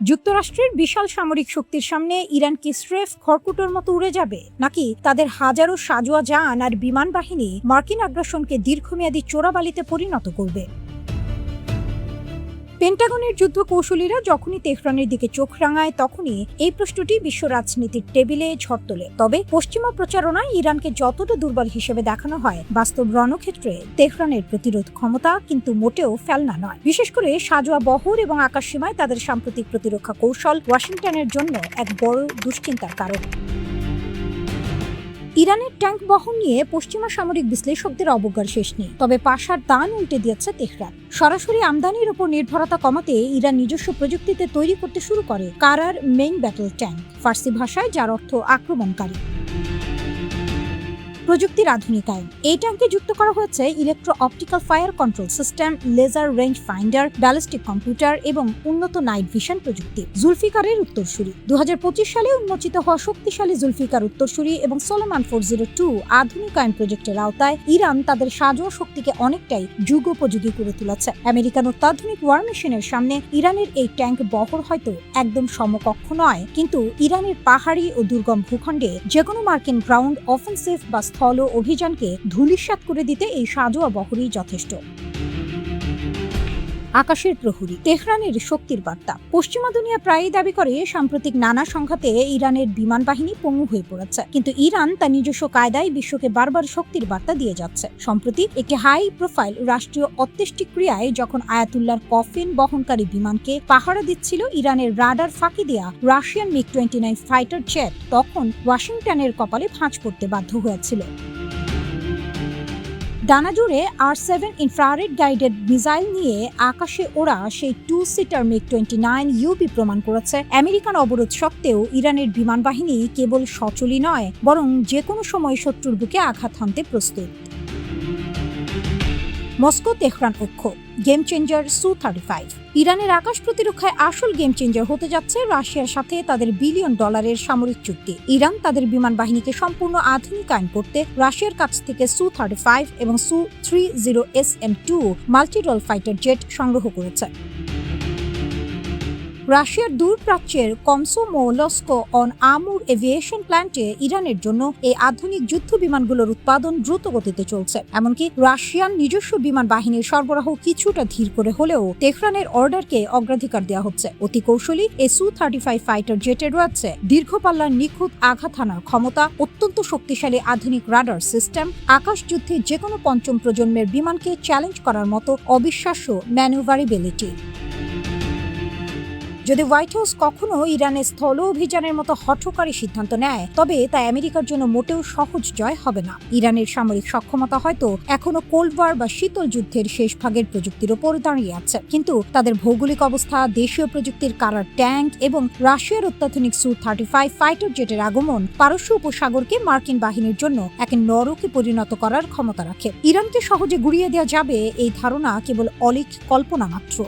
যুক্তরাষ্ট্রের বিশাল সামরিক শক্তির সামনে ইরান কি স্রেফ খড়কুটোর মতো উড়ে যাবে, নাকি তাদের হাজারো সাজোয়া জান আর বিমান বাহিনী মার্কিন আগ্রাসনকে দীর্ঘমেয়াদী চোরাবালিতে পরিণত করবে? পেন্টাগনের যুদ্ধ কৌশলীরা যখনই তেহরানের দিকে চোখ রাঙায়, তখনই এই প্রশ্নটি বিশ্ব রাজনীতির টেবিলে ঝড় তোলে। তবে পশ্চিমা প্রচারণায় ইরানকে যতটা দুর্বল হিসেবে দেখানো হয়, বাস্তব রণক্ষেত্রে তেহরানের প্রতিরোধ ক্ষমতা কিন্তু মোটেও ফেলনা নয়। বিশেষ করে সাজোয়া বহর এবং আকাশসীমায় তাদের সাম্প্রতিক প্রতিরক্ষা কৌশল ওয়াশিংটনের জন্য এক বড় দুশ্চিন্তার কারণ। ইরানের ট্যাঙ্ক বহন নিয়ে পশ্চিমা সামরিক বিশ্লেষকদের অবজ্ঞার শেষ নেই, তবে পাশার দান উল্টে দিয়েছে তেহরান। সরাসরি আমদানির উপর নির্ভরতা কমাতে ইরান নিজস্ব প্রযুক্তিতে তৈরি করতে শুরু করে কারার মেইন ব্যাটল ট্যাঙ্ক, ফার্সি ভাষায় যার অর্থ আক্রমণকারী। প্রযুক্তির আধুনিকায়ন এই ট্যাঙ্কে যুক্ত করা হয়েছে electro optical fire control system, laser range finder, ballistic computer এবং উন্নত নাইট ভিশন প্রযুক্তি। জুলফিকারের উত্তরসূরি 2025 সালে উন্মোচিত হওয়া শক্তিশালী জুলফিকার উত্তরসূরি এবং সোলোমান 402 আধুনিকায়ন প্রজেক্টের আওতায় ইরান তাদের সাজোয়া শক্তিকে অনেকটাই যুগোপযোগী করে তুলেছে। আমেরিকান অত্যাধুনিক ওয়ার মেশিনের সামনে ইরানের এই ট্যাঙ্ক বহর হয়তো একদম সমকক্ষ নয়, কিন্তু ইরানের পাহাড়ি ও দুর্গম ভূখণ্ডে যেকোনো মার্কিন গ্রাউন্ড অফেন্সিভ বা স্থল অভিযানকে ধূলিসাৎ করে দিতে এই সাজোয়া বহরই যথেষ্ট। আকাশের প্রহরী তেহরানের শক্তির বার্তা। পশ্চিমা দুনিয়া প্রায়ই দাবি করে সাম্প্রতিক নানা সংঘাতে ইরানের বিমান বাহিনী পঙ্গু হয়ে পড়েছে, কিন্তু ইরান তার নিজস্ব কায়দায় বিশ্বকে বারবার শক্তির বার্তা দিয়ে যাচ্ছে। সম্প্রতি একটি হাই প্রোফাইল রাষ্ট্রীয় অত্যেষ্টিক্রিয়ায় যখন আয়াতুল্লাহর কফিন বহনকারী বিমানকে পাহারা দিচ্ছিল ইরানের রাডার ফাঁকি দেয়া রাশিয়ান MiG-29 ফাইটার জেট, তখন ওয়াশিংটনের কপালে ভাঁজ করতে বাধ্য হয়েছিল। ডানা জুড়ে R7 ইনফ্রারেড গাইডেড মিসাইল নিয়ে আকাশে ওড়া সেই 2-সিটার MiG-29 ইউবি প্রমাণ করেছে আমেরিকান অবরোধ সত্ত্বেও ইরানের বিমান বাহিনী কেবল সচলই নয়, বরং যে কোনো সময় শত্রুর বুকে আঘাত হানতে প্রস্তুত। মস্কো তেহরান ঐক্য গেম চেঞ্জার সু-35। ইরানের আকাশ প্রতিরক্ষায় আসল গেম চেঞ্জার হতে যাচ্ছে রাশিয়ার সাথে তাদের $1 বিলিয়ন সামরিক চুক্তি। ইরান তাদের বিমান বাহিনীকে সম্পূর্ণ আধুনিকায়ন করতে রাশিয়ার কাছ থেকে সু-35 এবং সু-30SM2 মাল্টি-রোল ফাইটার জেট সংগ্রহ করেছে। রাশিয়ার দূরপ্রাচ্যের কমসোমোলস্কো অন আমুর এভিয়েশন প্ল্যান্টে ইরানের জন্য এই আধুনিক যুদ্ধ বিমানগুলোর উৎপাদন দ্রুত গতিতে চলছে। এমনকি রাশিয়ান নিজস্ব বিমান বাহিনীর সরবরাহ কিছুটা ধীর করে হলেও তেহরানের অর্ডারকে অগ্রাধিকার দেওয়া হচ্ছে। অতি কৌশলী এই সু-35 ফাইটার জেটে রয়েছে দীর্ঘপাল্লার নিখুঁত আঘাত হানার ক্ষমতা, অত্যন্ত শক্তিশালী আধুনিক রাডার সিস্টেম, আকাশ যুদ্ধে যেকোনো পঞ্চম প্রজন্মের বিমানকে চ্যালেঞ্জ করার মতো অবিশ্বাস্য ম্যানুভারেবিলিটি। যদি হোয়াইট হাউস কখনো ইরানের স্থল অভিযানের মতো হঠকারী সিদ্ধান্ত নেয়, তবে তা আমেরিকার জন্য মোটেও সহজ জয় হবে না। ইরানের সামরিক সক্ষমতা হয়তো এখনো কোল্ড ওয়ার বা শীতল যুদ্ধের শেষ ভাগের প্রযুক্তির ওপর দাঁড়িয়ে আছে, কিন্তু তাদের ভৌগোলিক অবস্থা, দেশীয় প্রযুক্তির কারার ট্যাঙ্ক এবং রাশিয়ার অত্যাধুনিক সু-35 ফাইটার জেটের আগমন পারস্য উপসাগরকে মার্কিন বাহিনীর জন্য এক নরকে পরিণত করার ক্ষমতা রাখে। ইরানকে সহজে গুড়িয়ে দেওয়া যাবে এই ধারণা কেবল অলীক কল্পনা মাত্র।